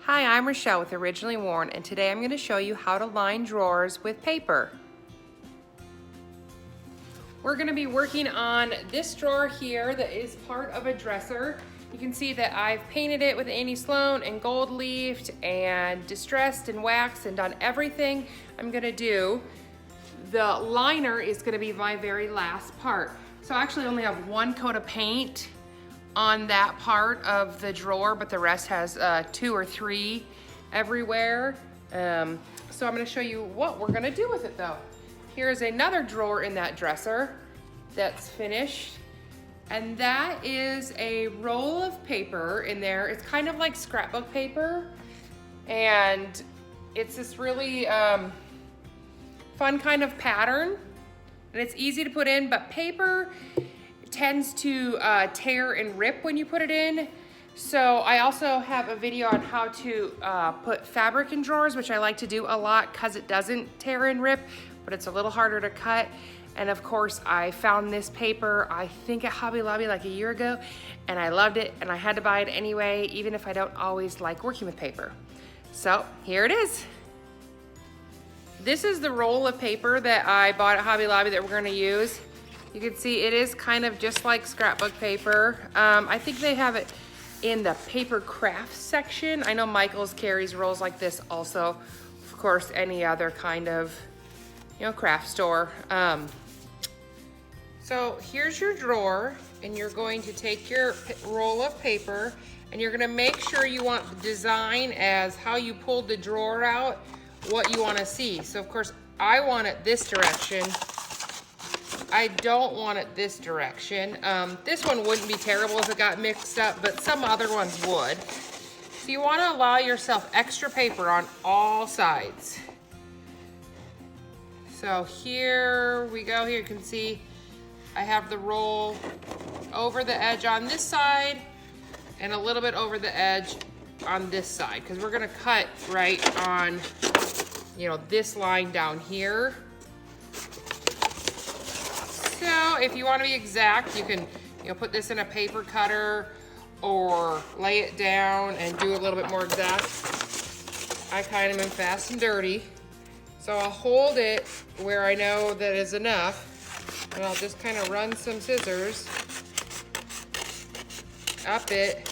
Hi, I'm Rochelle with Originally Worn, and today I'm going to show you how to line drawers with paper. We're going to be working on this drawer here that is part of a dresser. You can see that I've painted it with Annie Sloan and gold leafed and distressed and waxed and done everything I'm going to do. The liner is going to be my very last part. So I actually only have one coat of paint on that part of the drawer, but the rest has 2 or 3 everywhere. So I'm going to show you what we're going to do with it though. Here's another drawer in that dresser that's finished, and that is a roll of paper in there. It's kind of like scrapbook paper, and it's this really fun kind of pattern, and it's easy to put in, but paper tends to tear and rip when you put it in. So I also have a video on how to put fabric in drawers, which I like to do a lot because it doesn't tear and rip, but it's a little harder to cut. And of course, I found this paper, I think at Hobby Lobby like a year ago, and I loved it, and I had to buy it anyway, even if I don't always like working with paper. So here it is. This is the roll of paper that I bought at Hobby Lobby that we're gonna use. You can see it is kind of just like scrapbook paper. I think they have it in the paper craft section. I know Michael's carries rolls like this also. Of course, any other kind of, craft store. So here's your drawer, and you're going to take your roll of paper, and you're gonna make sure you want the design as how you pulled the drawer out, what you wanna see. So of course, I want it this direction. I don't want it this direction. This one wouldn't be terrible if it got mixed up, but some other ones would. So you want to allow yourself extra paper on all sides. So here we go. Here you can see I have the roll over the edge on this side and a little bit over the edge on this side, because we're going to cut right on, this line down here. So if you want to be exact, you can put this in a paper cutter or lay it down and do a little bit more exact. I kind of am fast and dirty. So I'll hold it where I know that is enough, and I'll just kind of run some scissors up it.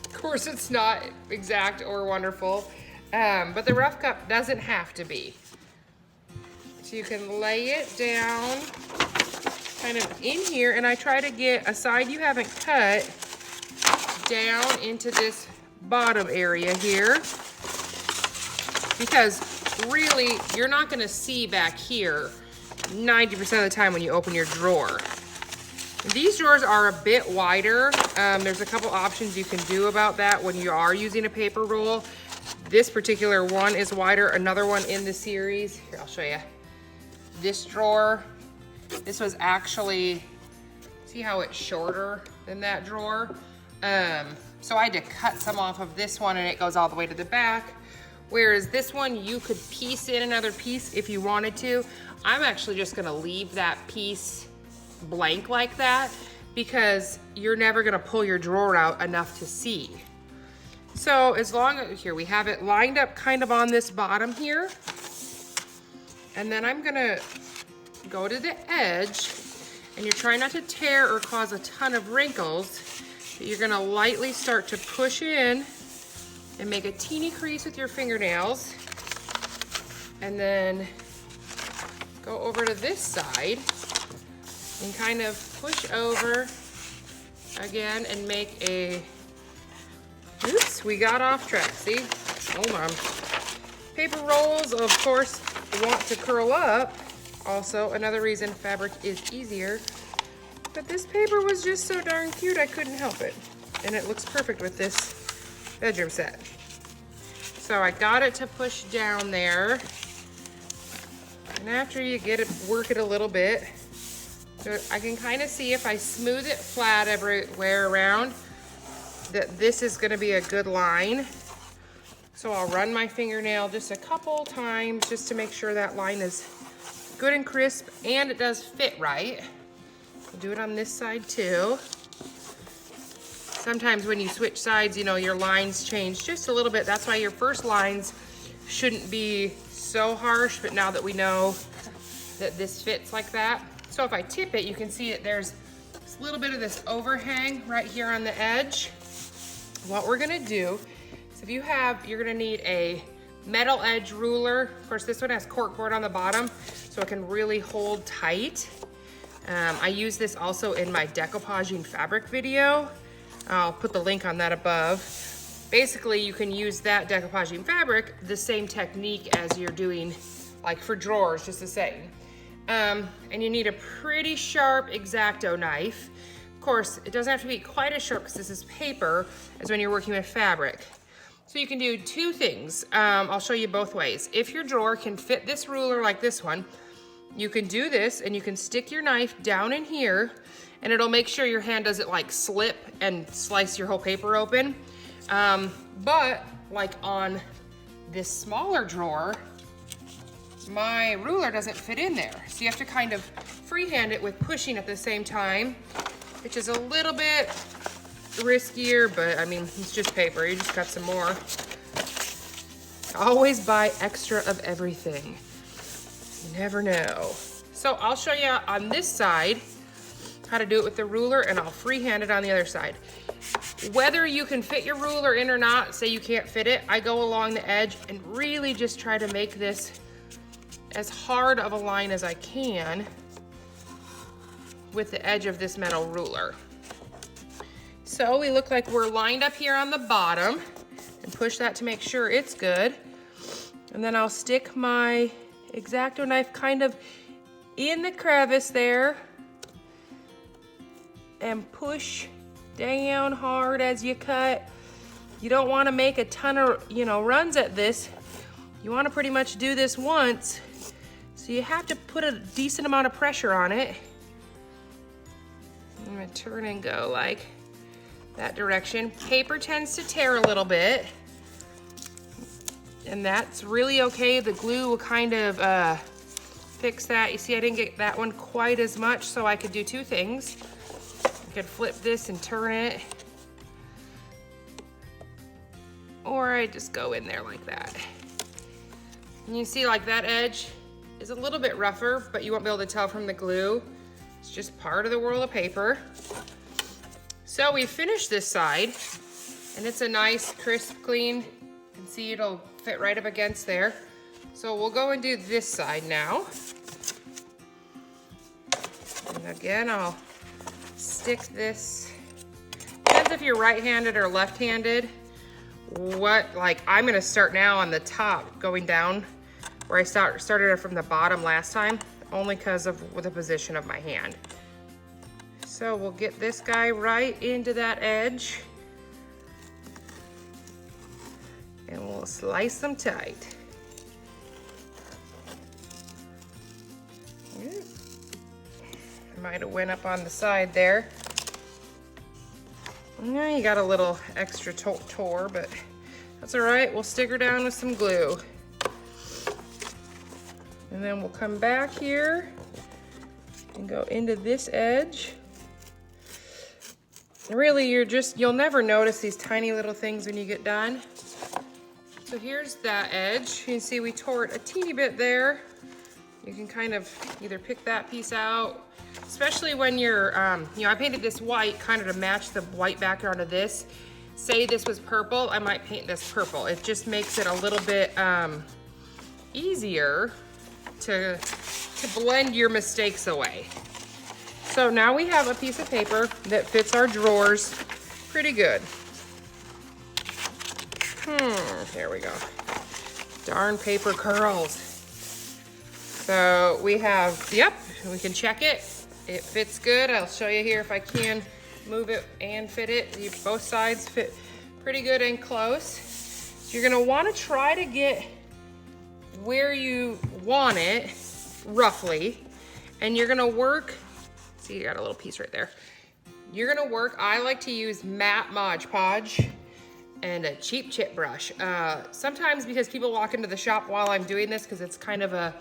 Of course, it's not exact or wonderful, but the rough cut doesn't have to be. So you can lay it down kind of in here, and I try to get a side you haven't cut down into this bottom area here, because really you're not going to see back here 90% of the time when you open your drawer. These drawers are a bit wider. There's a couple options you can do about that when you are using a paper roll. This particular one is wider. Another one in the series, here, I'll show you. This drawer, this was actually, see how it's shorter than that drawer? So I had to cut some off of this one, and it goes all the way to the back. Whereas this one, you could piece in another piece if you wanted to. I'm actually just gonna leave that piece blank like that, because you're never gonna pull your drawer out enough to see. So as long as, here we have it lined up kind of on this bottom here. And then I'm gonna go to the edge, and you're trying not to tear or cause a ton of wrinkles, but you're gonna lightly start to push in and make a teeny crease with your fingernails, and then go over to this side and kind of push over again and make a, oops, we got off track, see? Hold on. Paper rolls, of course, want to curl up. Also, another reason fabric is easier. But this paper was just so darn cute, I couldn't help it. And it looks perfect with this bedroom set. So I got it to push down there. And after you get it, work it a little bit. So I can kind of see if I smooth it flat everywhere around, that this is gonna be a good line. So I'll run my fingernail just a couple times just to make sure that line is good and crisp and it does fit right. We'll do it on this side too. sometimes when you switch sides, you know, your lines change just a little bit. That's why your first lines shouldn't be so harsh, but now that we know that this fits like that. So if I tip it, you can see it, there's a little bit of this overhang right here on the edge. What we're gonna do is you're gonna need a metal edge ruler. Of course, this one has corkboard on the bottom, so it can really hold tight. I use this also in my decoupaging fabric video. I'll put the link on that above. Basically, you can use that decoupaging fabric, the same technique as you're doing like for drawers, just the same. And you need a pretty sharp X-Acto knife. Of course, it doesn't have to be quite as sharp because this is paper as when you're working with fabric. So you can do two things. I'll show you both ways. If your drawer can fit this ruler like this one, you can do this and you can stick your knife down in here and it'll make sure your hand doesn't like slip and slice your whole paper open. But like on this smaller drawer, my ruler doesn't fit in there. So you have to kind of freehand it with pushing at the same time, which is a little bit riskier, but I mean, it's just paper. You just cut some more. Always buy extra of everything. You never know. So I'll show you on this side how to do it with the ruler, and I'll freehand it on the other side. Whether you can fit your ruler in or not, say you can't fit it, I go along the edge and really just try to make this as hard of a line as I can with the edge of this metal ruler. So we look like we're lined up here on the bottom, and push that to make sure it's good. And then I'll stick my X-Acto knife kind of in the crevice there and push down hard as you cut. You don't want to make a ton of, runs at this. You want to pretty much do this once. So you have to put a decent amount of pressure on it. I'm gonna turn and go like that direction. Paper tends to tear a little bit, and that's really okay. The glue will kind of fix that. You see, I didn't get that one quite as much, so I could do two things. I could flip this and turn it, or I just go in there like that. And you see like that edge is a little bit rougher, but you won't be able to tell from the glue. It's just part of the world of paper. So we finished this side, and it's a nice, crisp, clean. You can see it'll fit right up against there. So we'll go and do this side now. And again, I'll stick this. Depends if you're right-handed or left-handed. I'm gonna start now on the top, going down where I started it from the bottom last time, only because of the position of my hand. So we'll get this guy right into that edge, and we'll slice them tight. I might have went up on the side there. Yeah, you got a little extra tore, but that's all right. We'll stick her down with some glue. And then we'll come back here and go into this edge. Really, you'll never notice these tiny little things when you get done. So here's that edge. You can see we tore it a teeny bit there. You can kind of either pick that piece out, especially when you're, I painted this white kind of to match the white background of this. Say this was purple, I might paint this purple. It just makes it a little bit easier to blend your mistakes away. So now we have a piece of paper that fits our drawers pretty good. There we go. Darn paper curls. So we have, we can check it. It fits good. I'll show you here if I can move it and fit it. Both sides fit pretty good and close. So you're gonna wanna try to get where you want it, roughly, and you're gonna work, see you got a little piece right there. You're gonna work, I like to use matte Mod Podge and a cheap chip brush. Sometimes because people walk into the shop while I'm doing this, because it's kind of a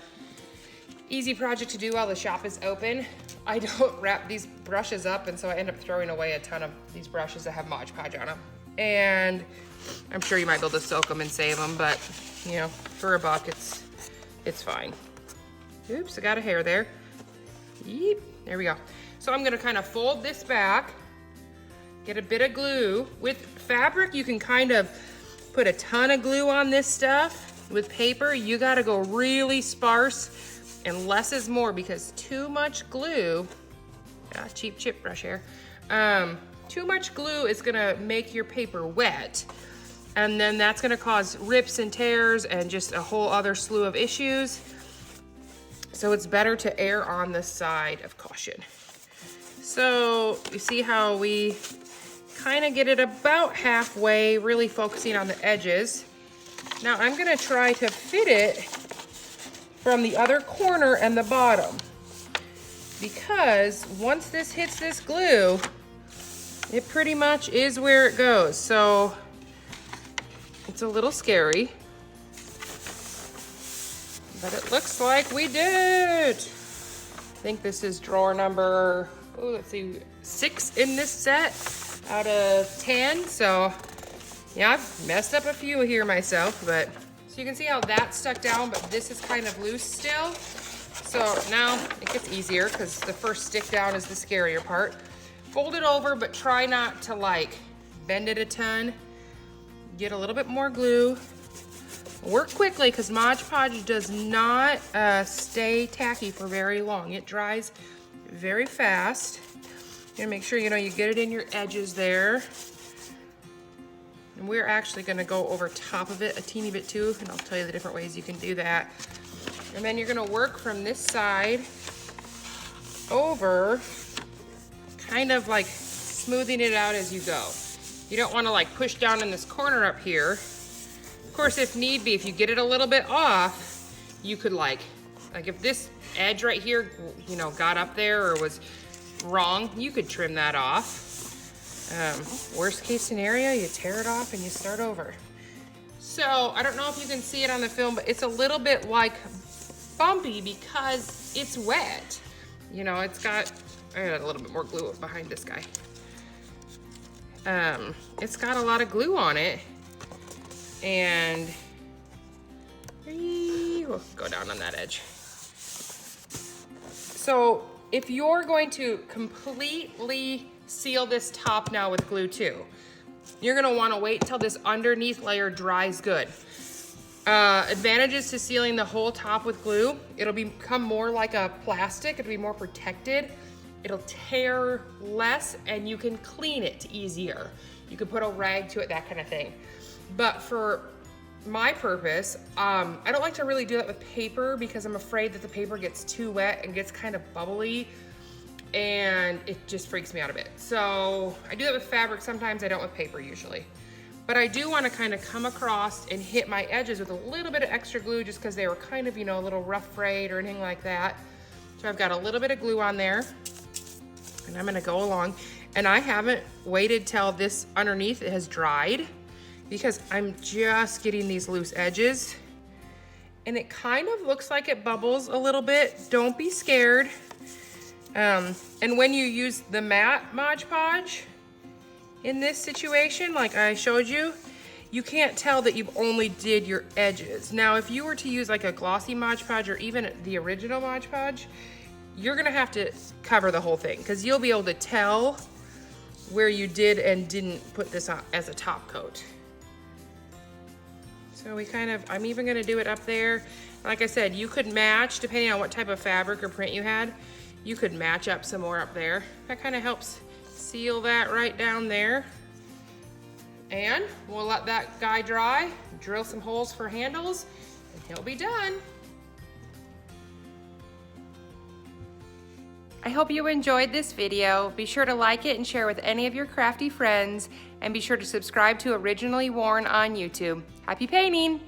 easy project to do while the shop is open. I don't wrap these brushes up, and so I end up throwing away a ton of these brushes that have Mod Podge on them. And I'm sure you might be able to soak them and save them, but you know, for $1, it's fine. Oops, I got a hair there. Yeep, there we go. So I'm gonna kind of fold this back, get a bit of glue. With fabric, you can kind of put a ton of glue on this stuff. With paper, you gotta go really sparse, and less is more, because too much glue, cheap chip brush here, too much glue is gonna make your paper wet, and then that's gonna cause rips and tears and just a whole other slew of issues. So it's better to err on the side of caution. So you see how we kind of get it about halfway, really focusing on the edges. Now I'm gonna try to fit it from the other corner and the bottom, because once this hits this glue, it pretty much is where it goes. So it's a little scary, but it looks like we did. I think this is drawer number, oh, let's see, 6 in this set out of 10. So yeah, I've messed up a few here myself, but so you can see how that stuck down, but this is kind of loose still. So now it gets easier, because the first stick down is the scarier part. Fold it over, but try not to like bend it a ton. Get a little bit more glue. Work quickly, because Mod Podge does not stay tacky for very long. It dries very fast. You're gonna make sure you get it in your edges there. And we're actually gonna go over top of it a teeny bit too, and I'll tell you the different ways you can do that. And then you're gonna work from this side over, kind of like smoothing it out as you go. You don't wanna like push down in this corner up here. Of course, if need be, if you get it a little bit off, you could like if this edge right here, got up there or was wrong, you could trim that off. Worst case scenario, you tear it off and you start over. So I don't know if you can see it on the film, but it's a little bit like bumpy because it's wet. It's got, I got a little bit more glue behind this guy. It's got a lot of glue on it, and we'll go down on that edge. So if you're going to completely seal this top now with glue too, you're gonna wanna wait till this underneath layer dries good. Advantages to sealing the whole top with glue: it'll become more like a plastic, it'll be more protected, it'll tear less, and you can clean it easier. You can put a rag to it, that kind of thing. But for my purpose, I don't like to really do that with paper, because I'm afraid that the paper gets too wet and gets kind of bubbly, and it just freaks me out a bit. So I do that with fabric sometimes, I don't with paper usually. But I do want to kind of come across and hit my edges with a little bit of extra glue, just because they were kind of, a little rough frayed or anything like that. So I've got a little bit of glue on there, and I'm gonna go along. And I haven't waited till this underneath has dried, because I'm just getting these loose edges. And it kind of looks like it bubbles a little bit. Don't be scared. And when you use the matte Mod Podge in this situation, like I showed you, you can't tell that you've only did your edges. Now, if you were to use like a glossy Mod Podge or even the original Mod Podge, you're gonna have to cover the whole thing, because you'll be able to tell where you did and didn't put this on as a top coat. So I'm even gonna do it up there. Like I said, you could match, depending on what type of fabric or print you had, you could match up some more up there. That kind of helps seal that right down there. And we'll let that guy dry, drill some holes for handles, and he'll be done. I hope you enjoyed this video. Be sure to like it and share with any of your crafty friends, and be sure to subscribe to Originally Worn on YouTube. Happy painting!